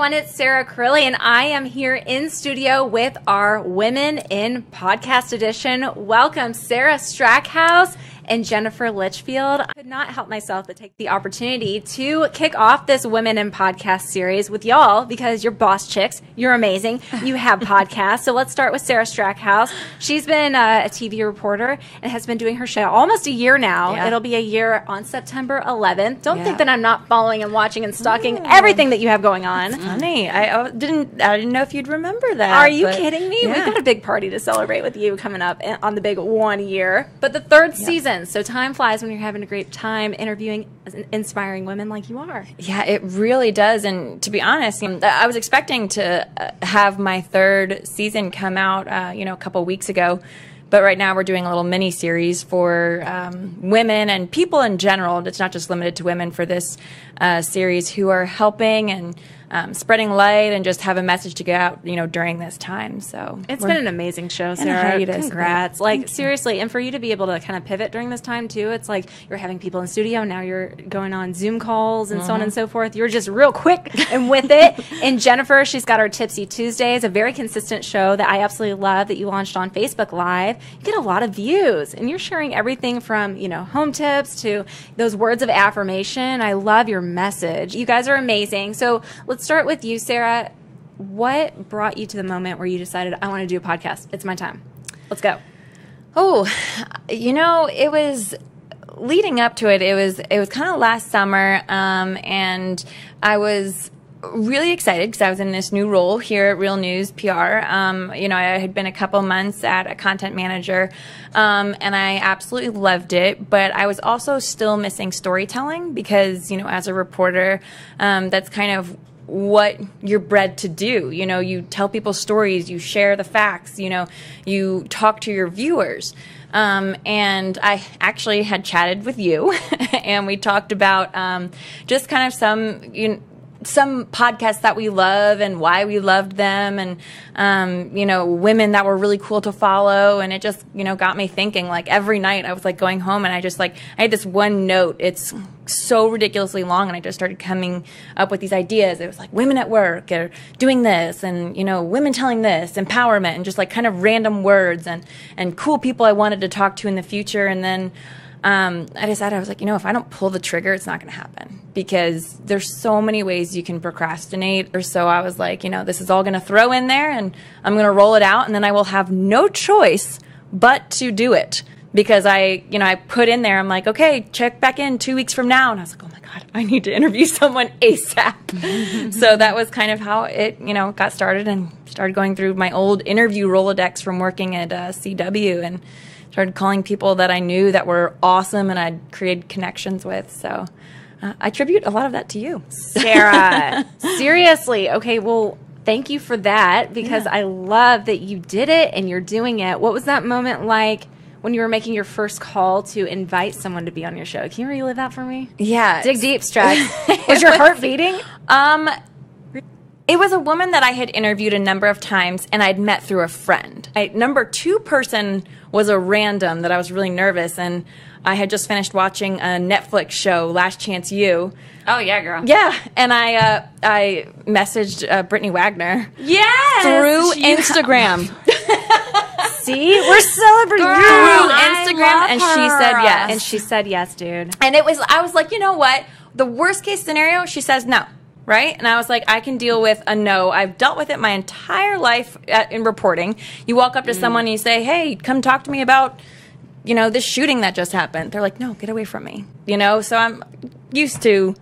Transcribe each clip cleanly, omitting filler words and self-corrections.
everyone, it's Sarah Crilley, and I am here in studio with our Women in Podcast Edition. Welcome, Sarah Strackhouse and Jennifer Litchfield. I could not help myself but take the opportunity to kick off this Women in Podcast series with y'all because you're boss chicks. You're amazing. You have podcasts. So let's start with Sarah Strackhouse. She's been a TV reporter and has been doing her show almost a year now. Yeah. It'll be a year on September 11th. Don't think that I'm not following and watching and stalking everything that you have going on. Funny. I didn't know if you'd remember that. Are you kidding me? Yeah. We've got a big party to celebrate with you coming up on the big 1 year. But the third season. So time flies when you're having a great time interviewing inspiring women like you are. Yeah, it really does. And to be honest, I was expecting to have my third season come out, a couple weeks ago. But right now we're doing a little mini series for women and people in general. It's not just limited to women for this series who are helping and spreading light and just have a message to get out, during this time. So it's been an amazing show, Sarah. Congrats. Like, seriously. And for you to be able to kind of pivot during this time, too, it's like you're having people in studio. Now you're going on Zoom calls and so on and so forth. You're just real quick and with it. And Jennifer, she's got our Tipsy Tuesdays, a very consistent show that I absolutely love that you launched on Facebook Live. You get a lot of views. And you're sharing everything from, home tips to those words of affirmation. I love your message. You guys are amazing. So let's start with you, Sarah. What brought you to the moment where you decided, I want to do a podcast? It's my time. Let's go. Oh, it was leading up to it. It was kind of last summer, and I was really excited because I was in this new role here at Real News PR. I had been a couple months at a content manager, and I absolutely loved it. But I was also still missing storytelling because, as a reporter, that's kind of what you're bred to do. You tell people stories, you share the facts, you talk to your viewers. And I actually had chatted with you and we talked about just kind of some podcasts that we love and why we loved them and, women that were really cool to follow. And it just, got me thinking, like every night I was like going home and I had this one note. It's so ridiculously long. And I just started coming up with these ideas. It was like women at work or doing this and, women telling this, empowerment, and just like kind of random words and cool people I wanted to talk to in the future. And then, I decided, I was like, if I don't pull the trigger, it's not going to happen because there's so many ways you can procrastinate. Or so I was like, this is all going to throw in there and I'm going to roll it out and then I will have no choice but to do it because I put in there, I'm like, okay, check back in 2 weeks from now. And I was like, oh my God, I need to interview someone ASAP. So that was kind of how it, got started and started going through my old interview Rolodex from working at CW and started calling people that I knew that were awesome and I'd created connections with. So I attribute a lot of that to you. Sarah, seriously. Okay, well, thank you for that because I love that you did it and you're doing it. What was that moment like when you were making your first call to invite someone to be on your show? Can you relive that for me? Yeah. Dig deep, Strack. Was your heart beating? It was a woman that I had interviewed a number of times and I'd met through a friend. Number 2 person was a random that I was really nervous, and I had just finished watching a Netflix show, Last Chance U. Oh, yeah, girl. Yeah, and I messaged Brittany Wagner. Yes! Through Instagram. See? We're celebrating through Instagram, and she said yes. And she said yes, dude. And I was like, you know what? The worst case scenario, she says no. Right? And I was like, I can deal with a no. I've dealt with it my entire life in reporting. You walk up to someone and you say, hey, come talk to me about, this shooting that just happened. They're like, no, get away from me. So I'm used to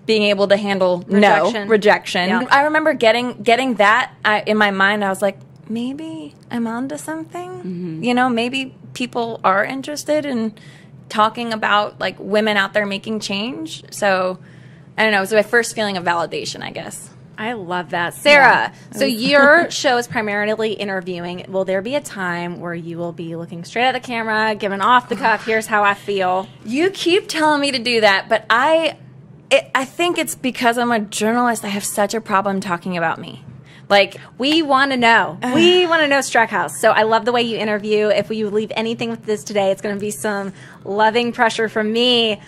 being able to handle rejection. Yeah. I remember getting that in my mind. I was like, maybe I'm onto something. Maybe people are interested in talking about like women out there making change. So I don't know. It was my first feeling of validation, I guess. I love that. Sarah, so your show is primarily interviewing. Will there be a time where you will be looking straight at the camera, giving off the cuff, here's how I feel? You keep telling me to do that, but I think it's because I'm a journalist. I have such a problem talking about me. Like, we want to know. We want to know Strackhouse. So I love the way you interview. If you leave anything with this today, it's going to be some loving pressure from me.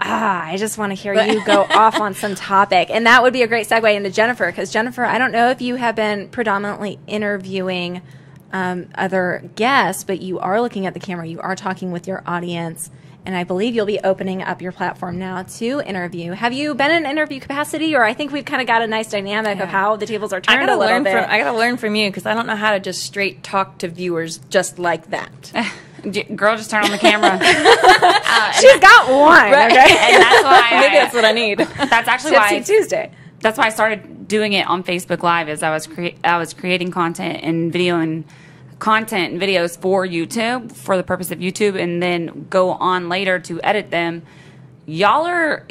I just want to hear you go off on some topic. And that would be a great segue into Jennifer, because Jennifer, I don't know if you have been predominantly interviewing other guests, but you are looking at the camera. You are talking with your audience. And I believe you'll be opening up your platform now to interview. Have you been in interview capacity, or I think we've kind of got a nice dynamic of how the tables are turned a little bit? I got to learn from you, because I don't know how to just straight talk to viewers just like that. Girl, just turn on the camera. She's got one, right? Okay? And that's why maybe that's what I need. That's actually why Tuesday. That's why I started doing it on Facebook Live. As I was creating content and videos for YouTube for the purpose of YouTube, and then go on later to edit them. Y'all are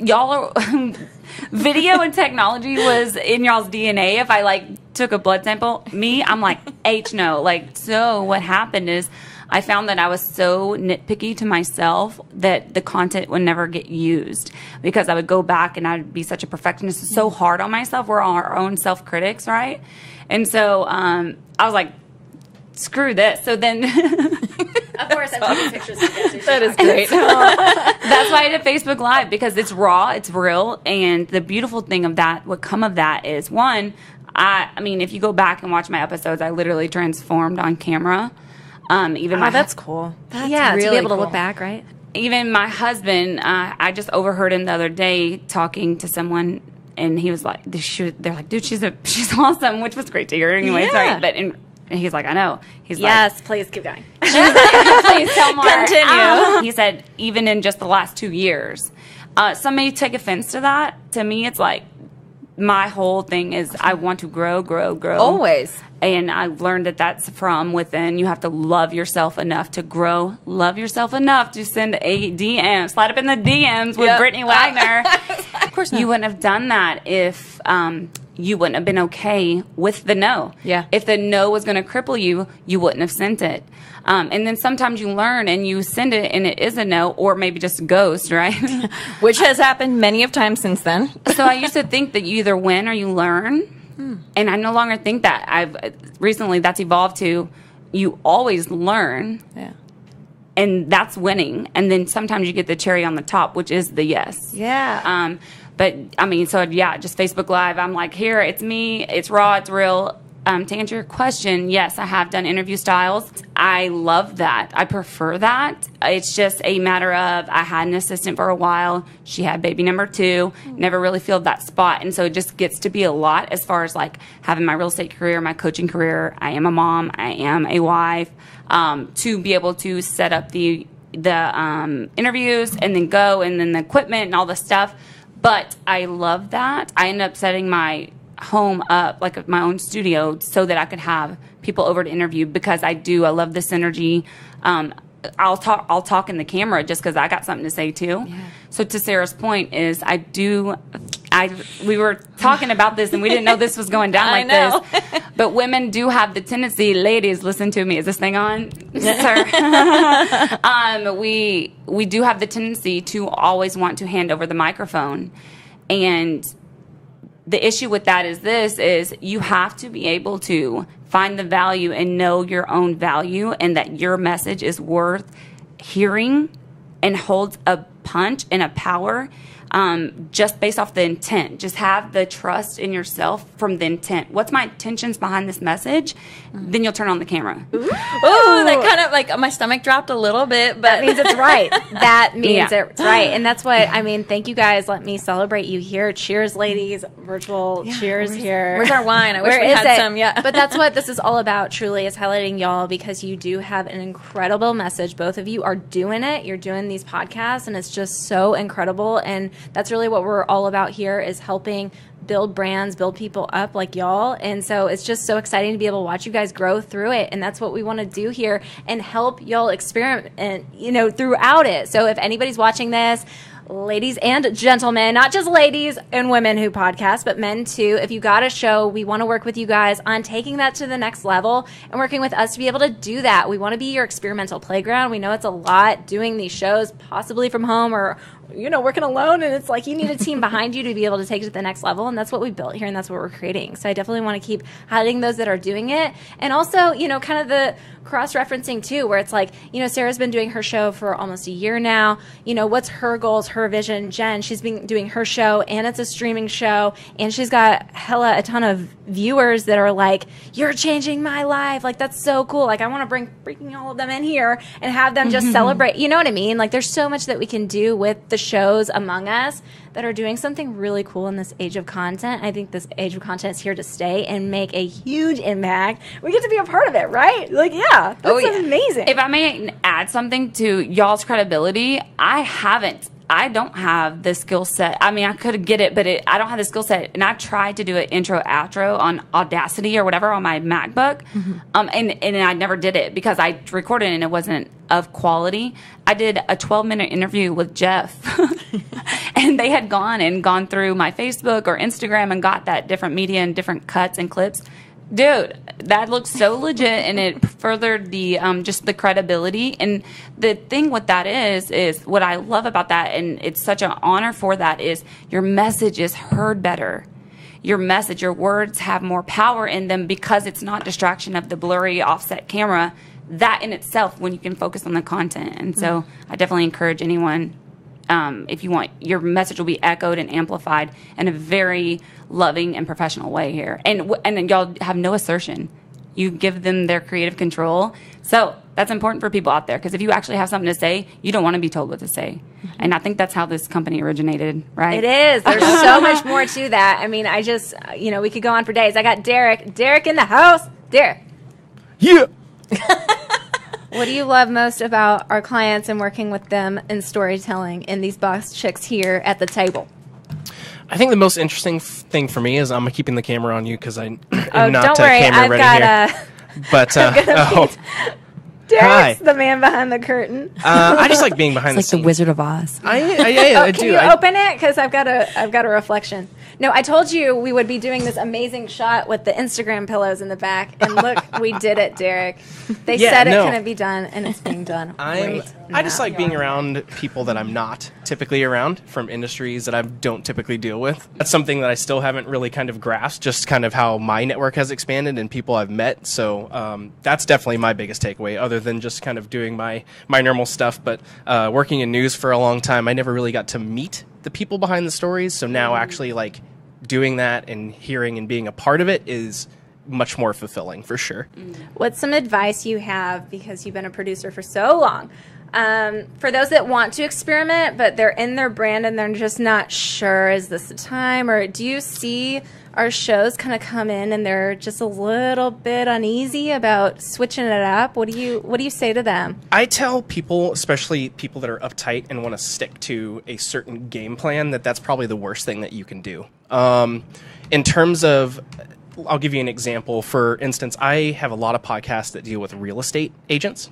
video and technology was in y'all's DNA. If I took a blood sample, I'm like, H no. So what happened is I found that I was so nitpicky to myself that the content would never get used, because I would go back and I'd be such a perfectionist, so hard on myself. We're our own self-critics, right? And so I was like, screw this. So then of course I'm taking pictures of you. That is great. So that's why I did Facebook Live, because it's raw, it's real, and the beautiful thing of that, what come of that is, one, I mean, if you go back and watch my episodes, I literally transformed on camera. That's cool. That's really to be able to look back, right? Even my husband, I just overheard him the other day talking to someone, and he was like, they're like, dude, she's awesome, which was great to hear anyway. Yeah. Sorry, but and he's like, I know. He's yes, please keep going. Please tell more. Continue. He said, even in just the last 2 years, some may take offense to that. To me, it's like, my whole thing is I want to grow. Always. And I've learned that that's from within. You have to love yourself enough to grow. Love yourself enough to send a DM. Slide up in the DMs with Brittany Wagner. Of course not. You wouldn't have done that if you wouldn't have been okay with the no. Yeah. If the no was going to cripple you, you wouldn't have sent it. And then sometimes you learn and you send it and it is a no, or maybe just a ghost, right? Which has happened many of times since then. So I used to think that you either win or you learn. And I no longer think that. Recently that's evolved to you always learn. Yeah. And that's winning. And then sometimes you get the cherry on the top, which is the yes. Yeah. But I mean, so yeah, just Facebook Live. I'm like, here, it's me. It's raw. It's real. To answer your question, yes, I have done interview styles. I love that. I prefer that. It's just a matter of I had an assistant for a while. She had baby number 2. Never really filled that spot. And so it just gets to be a lot as far as having my real estate career, my coaching career. I am a mom. I am a wife. To be able to set up the interviews and then go, and then the equipment and all the stuff. But I love that. I ended up setting my home up, my own studio, so that I could have people over to interview, because I love this energy. I'll talk in the camera just because I got something to say too. Yeah. So to Sarah's point is we were talking about this and we didn't know this was going down like this. But women do have the tendency, ladies, listen to me. Is this thing on? Sir? We do have the tendency to always want to hand over the microphone. And the issue with that is you have to be able to find the value and know your own value, and that your message is worth hearing and holds a punch and a power, just based off the intent. Just have the trust in yourself from the intent. What's my intentions behind this message? Then you'll turn on the camera. Ooh, that kind of my stomach dropped a little bit, but that means it's right. That means it's right. And that's what, thank you guys. Let me celebrate you here. Cheers, ladies. Virtual cheers here. Where's our wine? I wish we had some. Yeah. But that's what this is all about, truly, is highlighting y'all, because you do have an incredible message. Both of you are doing it. You're doing these podcasts, and it's just so incredible. And that's really what we're all about here, is helping build brands, build people up like y'all. And so it's just so exciting to be able to watch you guys grow through it. And that's what we want to do here, and help y'all experiment, throughout it. So if anybody's watching this, ladies and gentlemen, not just ladies and women who podcast, but men too, if you got a show, we want to work with you guys on taking that to the next level and working with us to be able to do that. We want to be your experimental playground. We know it's a lot doing these shows, possibly from home or working alone, and it's like you need a team behind you to be able to take it to the next level, and that's what we built here, and that's what we're creating. So I definitely want to keep highlighting those that are doing it, and also, kind of the cross-referencing too, where it's like, Sarah's been doing her show for almost a year now. What's her goals, her vision? Jen, she's been doing her show, and it's a streaming show, and she's got a ton of viewers that are like, you're changing my life. Like, that's so cool. Like, I want to bring freaking all of them in here and have them just celebrate. You know what I mean? Like, there's so much that we can do with the shows among us that are doing something really cool in this age of content. I think this age of content is here to stay and make a huge impact. We get to be a part of it, right? Like, yeah, that's amazing. If I may add something to y'all's credibility, I don't have the skill set. I mean, I could get it, but I don't have the skill set. And I tried to do an intro outro on Audacity or whatever on my MacBook, and I never did it because I recorded it and it wasn't of quality. I did a 12-minute interview with Jeff, and they had gone through my Facebook or Instagram and got that different media and different cuts and clips. Dude, that looks so legit, and it furthered the just the credibility. And the thing with that is what I love about that, and it's such an honor for that, is your message is heard better. Your message, your words have more power in them because it's not distraction of the blurry offset camera. That in itself, when you can focus on the content. And so I definitely encourage anyone, if you want, your message will be echoed and amplified in a very loving and professional way here. And y'all have no assertion. You give them their creative control. So that's important for people out there, because if you actually have something to say, you don't want to be told what to say. And I think that's how this company originated, right? It is. There's so much more to that. I mean, I just, we could go on for days. I got Derek in the house. Derek. Yeah. What do you love most about our clients and working with them in storytelling in these boss chicks here at the table? I think the most interesting thing for me is I'm keeping the camera on you because I'm not don't worry, camera ready here. But Derek's the man behind the curtain. I just like being behind the scenes. Like the Wizard of Oz. I do. Can you open it? Because I've got a reflection. No, I told you we would be doing this amazing shot with the Instagram pillows in the back, and look, we did it, Derek. They said it couldn't be done, and it's being done. I just like being around people that I'm not typically around, from industries that I don't typically deal with. That's something that I still haven't really kind of grasped, just kind of how my network has expanded and people I've met. So that's definitely my biggest takeaway, other than just kind of doing my normal stuff. But working in news for a long time, I never really got to meet the people behind the stories. So now actually like doing that and hearing and being a part of it is much more fulfilling, for sure. What's some advice you have, because you've been a producer for so long, for those that want to experiment but they're in their brand and they're just not sure, is this the time? Or do you see our shows kind of come in and they're just a little bit uneasy about switching it up? What do you say to them? I tell people, especially people that are uptight and want to stick to a certain game plan, that's probably the worst thing that you can do. In terms of, I'll give you an example. For instance, I have a lot of podcasts that deal with real estate agents.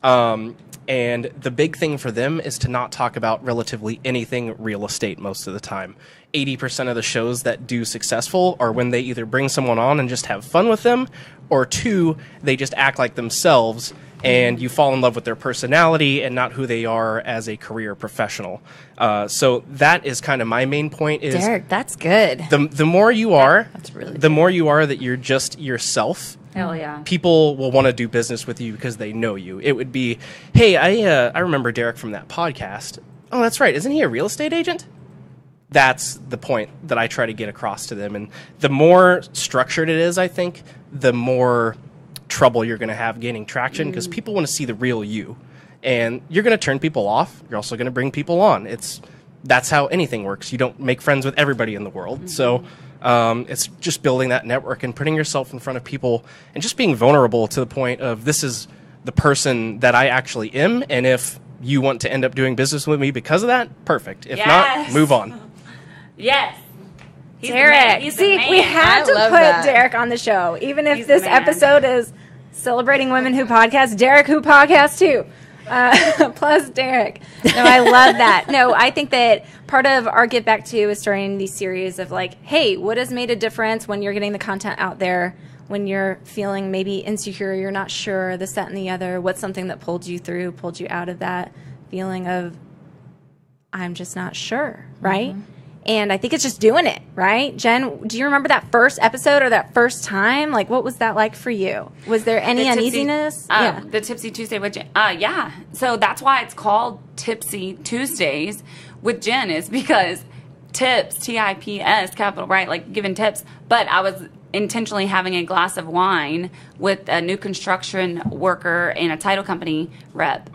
And the big thing for them is to not talk about relatively anything real estate most of the time. 80% of the shows that do successful are when they either bring someone on and just have fun with them, or two, they just act like themselves and you fall in love with their personality and not who they are as a career professional. So that is kind of my main point. Is Derek, that's good. The more you are, that's really the more you are that you're just yourself. Hell yeah. People will want to do business with you because they know you. It would be, hey, I remember Derek from that podcast. Oh, that's right. Isn't he a real estate agent? That's the point that I try to get across to them. And the more structured it is, I think, the more trouble you're going to have gaining traction, because people want to see the real you. And you're going to turn people off. You're also going to bring people on. That's how anything works. You don't make friends with everybody in the world. So it's just building that network and putting yourself in front of people and just being vulnerable to the point of, this is the person that I actually am. And if you want to end up doing business with me because of that, perfect. If not, move on. Yes. Derek. See, we had to put Derek on the show. Even if this episode is celebrating women who podcast, Derek who podcasts too. Plus Derek. No, I love that. No, I think that part of our Give Back Too is starting these series of like, hey, what has made a difference when you're getting the content out there, when you're feeling maybe insecure, you're not sure, this, that, and the other. What's something that pulled you through, pulled you out of that feeling of I'm just not sure, right? And I think it's just doing it, right? Jen, do you remember that first episode or that first time? Like, what was that like for you? Was there any uneasiness? The Tipsy Tuesday with Jen. Yeah. So that's why it's called Tipsy Tuesdays with Jen, is because tips, T-I-P-S, capital, right? Like giving tips. But I was intentionally having a glass of wine with a new construction worker and a title company rep.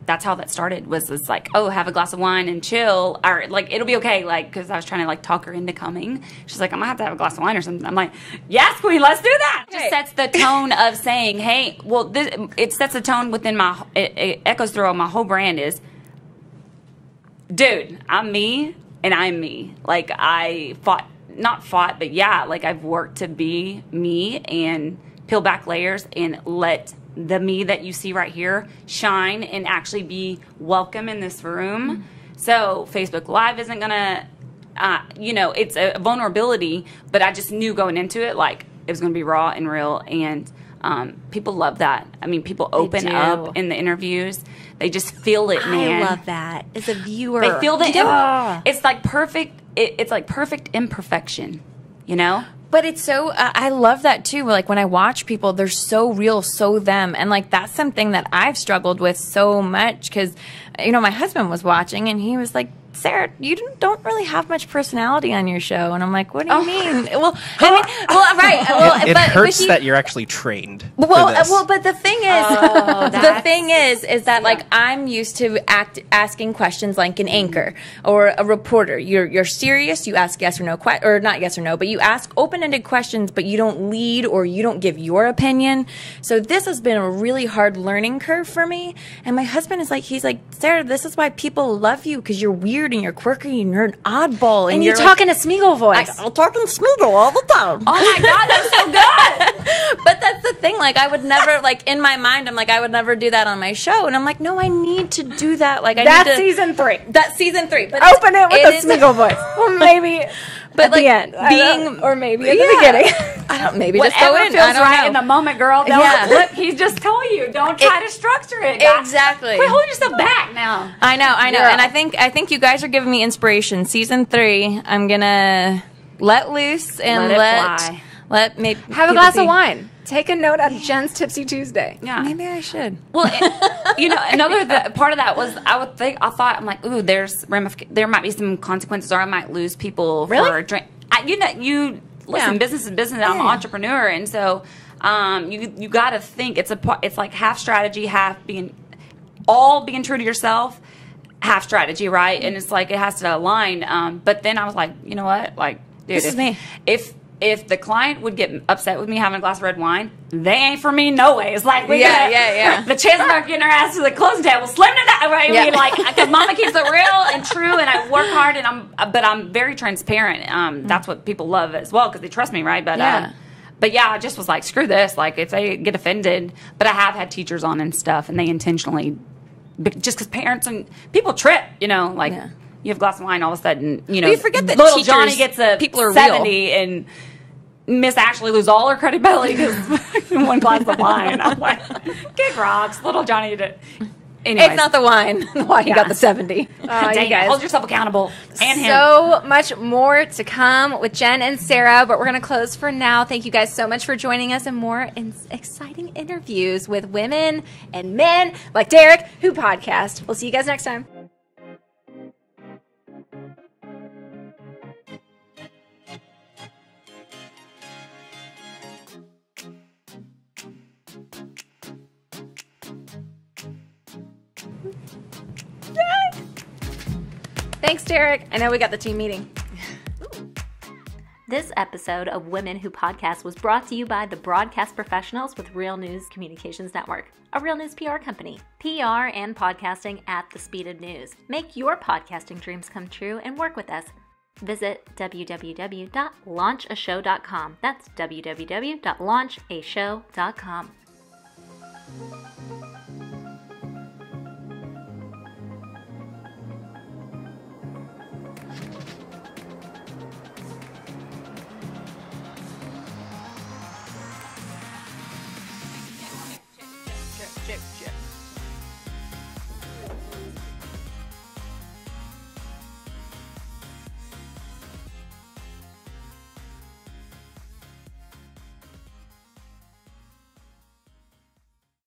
That's how that started, was like, oh, have a glass of wine and chill, or like, it'll be okay, like, because I was trying to like talk her into coming. She's like, I'm gonna have to have a glass of wine or something. I'm like, yes, queen, let's do that. It just sets the tone of saying, hey, well, it sets the tone within it echoes through my whole brand is, dude, I'm me and I'm me. Like, not fought, but yeah, like I've worked to be me and peel back layers and let the me that you see right here shine and actually be welcome in this room. So Facebook Live isn't gonna, it's a vulnerability, but I just knew going into it, like, it was gonna be raw and real, and people love that. I mean, people open up in the interviews. They just feel it, man. I love that. As a viewer. They feel the, it's like perfect, it's like perfect imperfection, you know? But it's so, I love that too. Like when I watch people, they're so real, so them. And like that's something that I've struggled with so much because, my husband was watching and he was like, Sarah, you don't really have much personality on your show. And I'm like, what do you mean? Well, right. Well, it hurts that you're actually trained. Well, but the thing is, is that like I'm used to asking questions like an anchor or a reporter. You're serious. You ask yes or no, or not yes or no, but you ask open-ended questions, but you don't lead or you don't give your opinion. So this has been a really hard learning curve for me. And my husband is like, he's like, Sarah, this is why people love you, because you're weird and you're quirky and you're an oddball. And you're talking a Smeagol voice. I'll talk in Smeagol all the time. Oh my God, that's so good. But that's the thing. Like, I would never, like, in my mind, I'm like, I would never do that on my show. And I'm like, no, I need to do that. Like, that's season 3. That's season 3. But open it with a Smeagol voice. Well, maybe. But at the end, or maybe at the beginning. I don't. Maybe whatever just go in. Feels I don't right know. in the moment, girl. Look, he's just telling you, don't try to structure it. Exactly. Quit holding yourself back now. I know. And I think you guys are giving me inspiration. Season 3, I'm gonna let loose and let maybe have a glass of wine. Take a note of Jen's Tipsy Tuesday. Yeah, maybe I should. Well, another part of that was I thought I'm like, ooh, there might be some consequences, or I might lose people for a drink. Business is business. I'm an entrepreneur, and so you got to think it's like half strategy, half being true to yourself, half strategy, right? And it's like it has to align. But then I was like, you know what, like, dude, this is me. If the client would get upset with me having a glass of red wine, they ain't for me no way. It's like, the chance of getting her ass to the closing table, slim to that, right? Yeah. I mean, like, because mama keeps it real and true, and I work hard, and I'm very transparent. That's what people love as well, because they trust me, right? But I just was like, screw this. Like, if they get offended, but I have had teachers on and stuff, and they intentionally, just because parents and people trip, like. Yeah. You have a glass of wine, all of a sudden, you forget that little Johnny gets a people are 70 real. And Miss Ashley lose all her credibility because one glass of wine. I'm like, kick rocks. Little Johnny did. Anyways. It's not the wine. Why he got the 70. You guys. Hold yourself accountable. And him. So much more to come with Jen and Sarah, but we're going to close for now. Thank you guys so much for joining us and more exciting interviews with women and men like Derek, who podcast. We'll see you guys next time. Thanks, Derek. I know we got the team meeting. This episode of Women Who Podcast was brought to you by the broadcast professionals with Real News Communications Network, a Real News PR company. PR and podcasting at the speed of news. Make your podcasting dreams come true and work with us. Visit www.launchashow.com. That's www.launchashow.com.